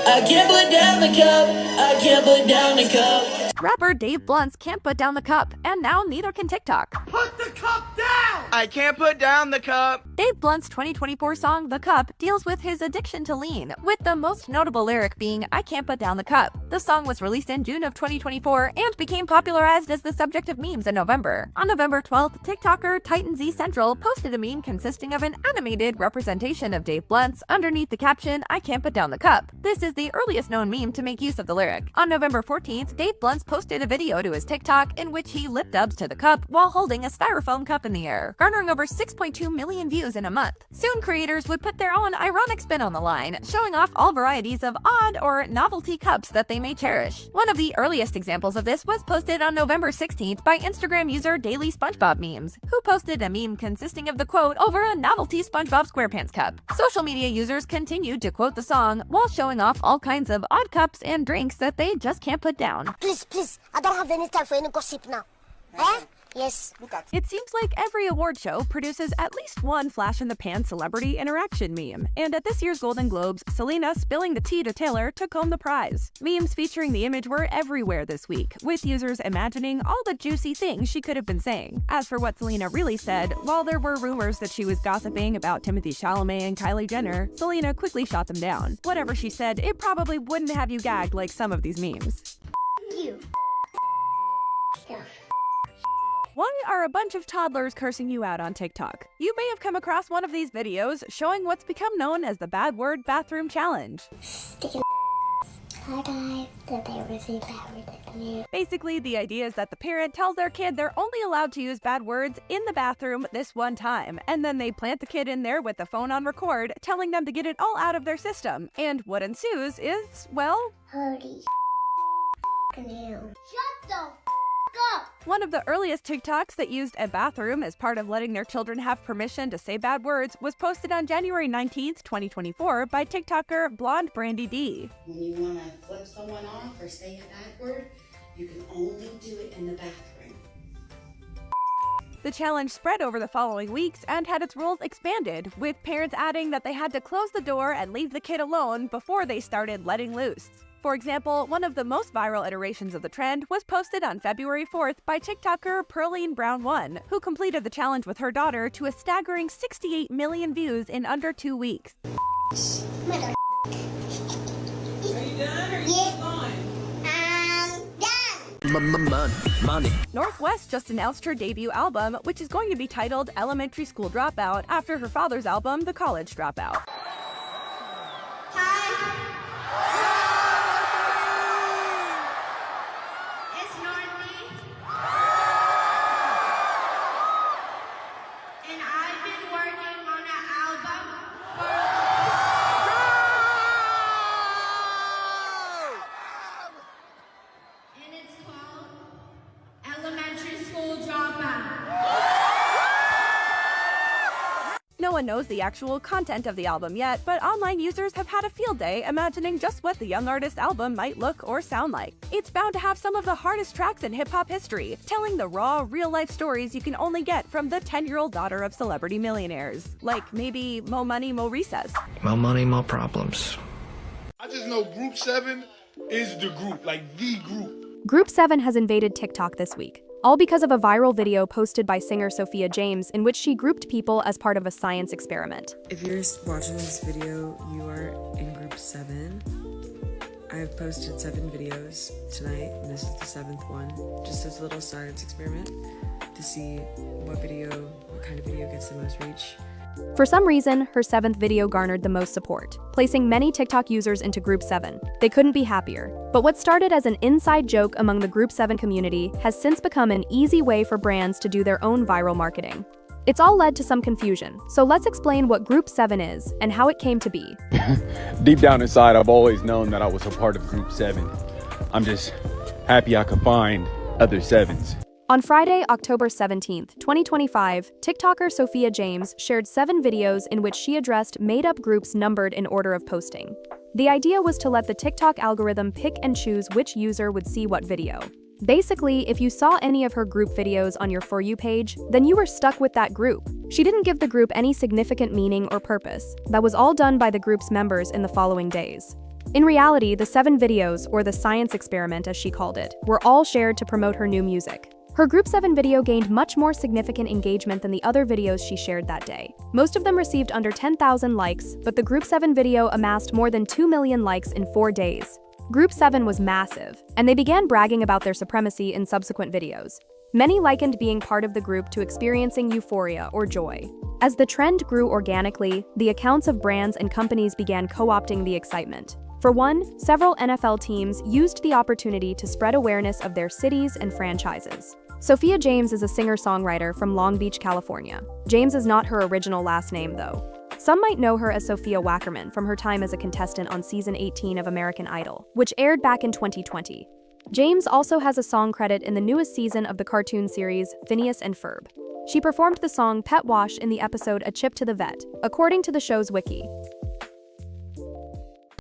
I can't put down the cup. I can't put down the cup. Rapper Dave Blunt's can't put down the cup, and now neither can TikTok. Put the cup down! I can't put down the cup. Dave Blunt's 2024 song, The Cup, deals with his addiction to lean, with the most notable lyric being, I can't put down the cup. The song was released in June of 2024 and became popularized as the subject of memes in November. On November 12th, TikToker Titan Z Central posted a meme consisting of an animated representation of Dave Blunt's underneath the caption, I can't put down the cup. This is the earliest known meme to make use of the lyric. On November 14th, Dave Blunt's posted a video to his TikTok in which he lip dubs to the cup while holding a styrofoam cup in the air, garnering over 6.2 million views in a month. Soon, creators would put their own ironic spin on the line, showing off all varieties of odd or novelty cups that they may cherish. One of the earliest examples of this was posted on November 16th by Instagram user Daily SpongeBob Memes, who posted a meme consisting of the quote over a novelty SpongeBob SquarePants cup. Social media users continued to quote the song while showing off all kinds of odd cups and drinks that they just can't put down. Please, I don't have any time for any gossip now. Eh? Yes. It seems like every award show produces at least one flash-in-the-pan celebrity interaction meme, and at this year's Golden Globes, Selena spilling the tea to Taylor took home the prize. Memes featuring the image were everywhere this week, with users imagining all the juicy things she could have been saying. As for what Selena really said, while there were rumors that she was gossiping about Timothée Chalamet and Kylie Jenner, Selena quickly shot them down. Whatever she said, it probably wouldn't have you gagged like some of these memes. You. Why are a bunch of toddlers cursing you out on TikTok? You may have come across one of these videos showing what's become known as the bad word bathroom challenge. Hi guys, today we're saying bad words at you. Basically, the idea is that the parent tells their kid they're only allowed to use bad words in the bathroom this one time, and then they plant the kid in there with the phone on record, telling them to get it all out of their system. And what ensues is, well, Holy hell. Shut the up! One of the earliest TikToks that used a bathroom as part of letting their children have permission to say bad words was posted on January 19th, 2024 by TikToker Blonde Brandy D. When you want to flip someone off or say a bad word, you can only do it in the bathroom. The challenge spread over the following weeks and had its rules expanded, with parents adding that they had to close the door and leave the kid alone before they started letting loose. For example, one of the most viral iterations of the trend was posted on February 4th by TikToker Pearline Brown 1, who completed the challenge with her daughter to a staggering 68 million views in under 2 weeks. Mother. Are you done or are you I'm done. North West just announced her debut album, which is going to be titled Elementary School Dropout, after her father's album, The College Dropout. No one knows the actual content of the album yet, but online users have had a field day imagining just what the young artist's album might look or sound like. It's bound to have some of the hardest tracks in hip-hop history, telling the raw, real-life stories you can only get from the 10-year-old daughter of celebrity millionaires. Like maybe Mo Money, Mo Recess. Mo money, mo problems. I just know Group 7 is the group, like the group. Group 7 has invaded TikTok this week, all because of a viral video posted by singer Sophia James in which she grouped people as part of a science experiment. If you're watching this video, you are in Group 7. I've posted 7 videos tonight, and this is the 7th one, just as a little science experiment to see what kind of video gets the most reach. For some reason, her 7th video garnered the most support, placing many TikTok users into Group 7. They couldn't be happier. But what started as an inside joke among the Group 7 community has since become an easy way for brands to do their own viral marketing. It's all led to some confusion, so let's explain what Group 7 is and how it came to be. Deep down inside, I've always known that I was a part of Group 7. I'm just happy I could find other 7s. On Friday, October 17th, 2025, TikToker Sophia James shared 7 videos in which she addressed made-up groups numbered in order of posting. The idea was to let the TikTok algorithm pick and choose which user would see what video. Basically, if you saw any of her group videos on your For You page, then you were stuck with that group. She didn't give the group any significant meaning or purpose. That was all done by the group's members in the following days. In reality, the 7 videos, or the science experiment as she called it, were all shared to promote her new music. Her Group 7 video gained much more significant engagement than the other videos she shared that day. Most of them received under 10,000 likes, but the Group 7 video amassed more than 2 million likes in 4 days. Group 7 was massive, and they began bragging about their supremacy in subsequent videos. Many likened being part of the group to experiencing euphoria or joy. As the trend grew organically, the accounts of brands and companies began co-opting the excitement. For one, several NFL teams used the opportunity to spread awareness of their cities and franchises. Sophia James is a singer-songwriter from Long Beach, California. James is not her original last name, though. Some might know her as Sophia Wackerman from her time as a contestant on season 18 of American Idol, which aired back in 2020. James also has a song credit in the newest season of the cartoon series Phineas and Ferb. She performed the song Pet Wash in the episode A Chip to the Vet, according to the show's wiki.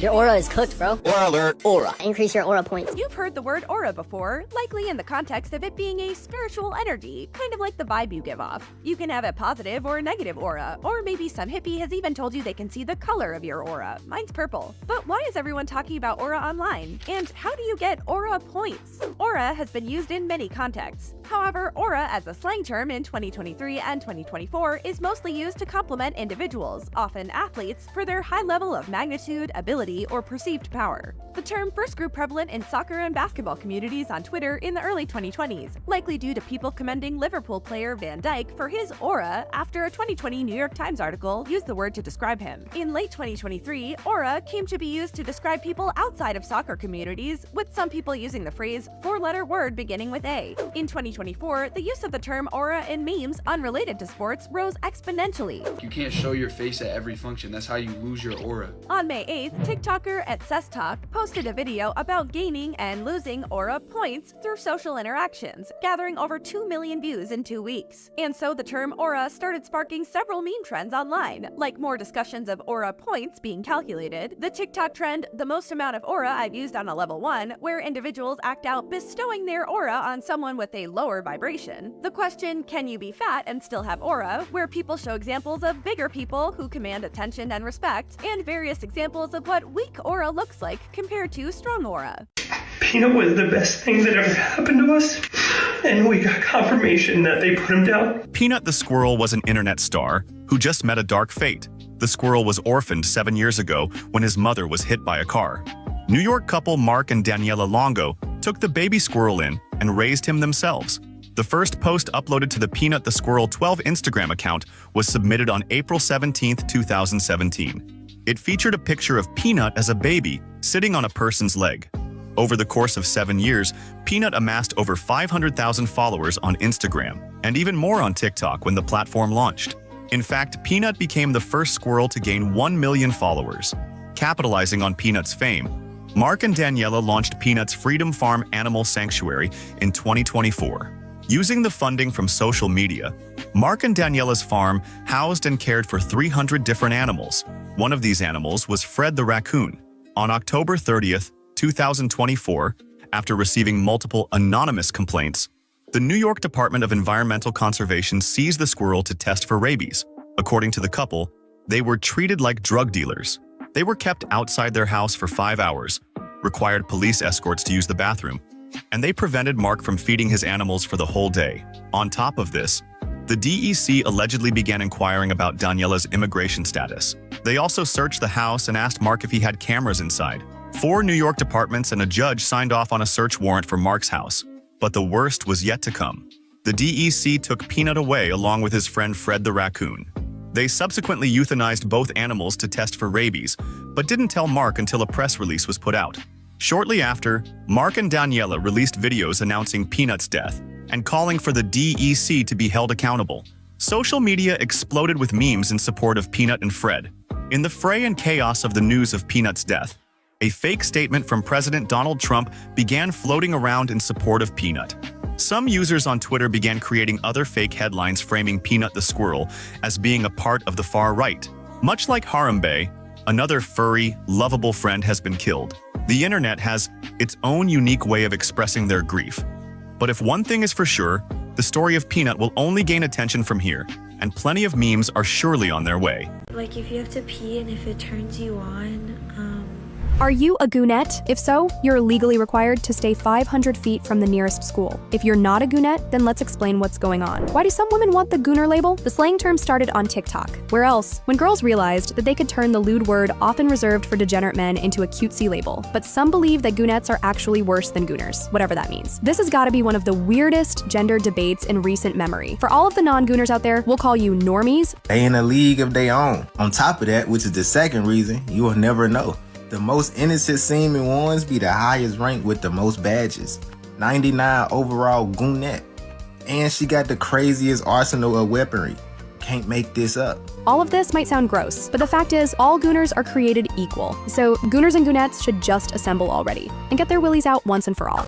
Your aura is cooked, bro. Aura alert. Aura. Increase your aura points. You've heard the word aura before, likely in the context of it being a spiritual energy, kind of like the vibe you give off. You can have a positive or a negative aura, or maybe some hippie has even told you they can see the color of your aura. Mine's purple. But why is everyone talking about aura online? And how do you get aura points? Aura has been used in many contexts. However, aura as a slang term in 2023 and 2024 is mostly used to compliment individuals, often athletes, for their high level of magnitude, ability, or perceived power. The term first grew prevalent in soccer and basketball communities on Twitter in the early 2020s, likely due to people commending Liverpool player Van Dijk for his aura after a 2020 New York Times article used the word to describe him. In late 2023, aura came to be used to describe people outside of soccer communities, with some people using the phrase four-letter word beginning with A. In 2024, the use of the term aura in memes unrelated to sports rose exponentially. You can't show your face at every function. That's how you lose your aura. On May 8th, TikToker at SessTalk posted a video about gaining and losing aura points through social interactions, gathering over 2 million views in 2 weeks. And so the term aura started sparking several meme trends online, like more discussions of aura points being calculated, the TikTok trend, the most amount of aura I've used on a level 1, where individuals act out bestowing their aura on someone with a lower vibration, the question, can you be fat and still have aura, where people show examples of bigger people who command attention and respect, and various examples of what weak aura looks like compared to strong aura. Peanut was the best thing that ever happened to us, and we got confirmation that they put him down. Peanut the squirrel was an internet star who just met a dark fate. The squirrel was orphaned 7 years ago when his mother was hit by a car. New York couple Mark and Daniela Longo took the baby squirrel in and raised him themselves. The first post uploaded to the Peanut the Squirrel 12 Instagram account was submitted on April 17, 2017. It featured a picture of Peanut as a baby sitting on a person's leg. Over the course of 7 years, Peanut amassed over 500,000 followers on Instagram, and even more on TikTok when the platform launched. In fact, Peanut became the first squirrel to gain 1 million followers. Capitalizing on Peanut's fame, Mark and Daniela launched Peanut's Freedom Farm Animal Sanctuary in 2024. Using the funding from social media, Mark and Daniela's farm housed and cared for 300 different animals. One of these animals was Fred the raccoon. On October 30th, 2024, after receiving multiple anonymous complaints, the New York Department of Environmental Conservation seized the squirrel to test for rabies. According to the couple, they were treated like drug dealers. They were kept outside their house for 5 hours, required police escorts to use the bathroom, and they prevented Mark from feeding his animals for the whole day. On top of this, the DEC allegedly began inquiring about Daniela's immigration status. They also searched the house and asked Mark if he had cameras inside. 4 New York departments and a judge signed off on a search warrant for Mark's house. But the worst was yet to come. The DEC took Peanut away along with his friend Fred the raccoon. They subsequently euthanized both animals to test for rabies, but didn't tell Mark until a press release was put out. Shortly after, Mark and Daniela released videos announcing Peanut's death and calling for the DEC to be held accountable. Social media exploded with memes in support of Peanut and Fred. In the fray and chaos of the news of Peanut's death, a fake statement from President Donald Trump began floating around in support of Peanut. Some users on Twitter began creating other fake headlines framing Peanut the squirrel as being a part of the far right. Much like Harambe, another furry, lovable friend has been killed. The internet has its own unique way of expressing their grief. But if one thing is for sure, the story of Peanut will only gain attention from here, and plenty of memes are surely on their way. Like if you have to pee and if it turns you on, Are you a goonette? If so, you're legally required to stay 500 feet from the nearest school. If you're not a goonette, then let's explain what's going on. Why do some women want the gooner label? The slang term started on TikTok. Where else? When girls realized that they could turn the lewd word often reserved for degenerate men into a cutesy label. But some believe that goonettes are actually worse than gooners, whatever that means. This has got to be one of the weirdest gender debates in recent memory. For all of the non-gooners out there, we'll call you normies. They in a league of their own. On top of that, which is the second reason, you will never know. The most innocent seeming ones be the highest rank with the most badges. 99 overall goonette. And she got the craziest arsenal of weaponry. Can't make this up. All of this might sound gross, but the fact is, all gooners are created equal. So gooners and goonettes should just assemble already and get their willies out once and for all.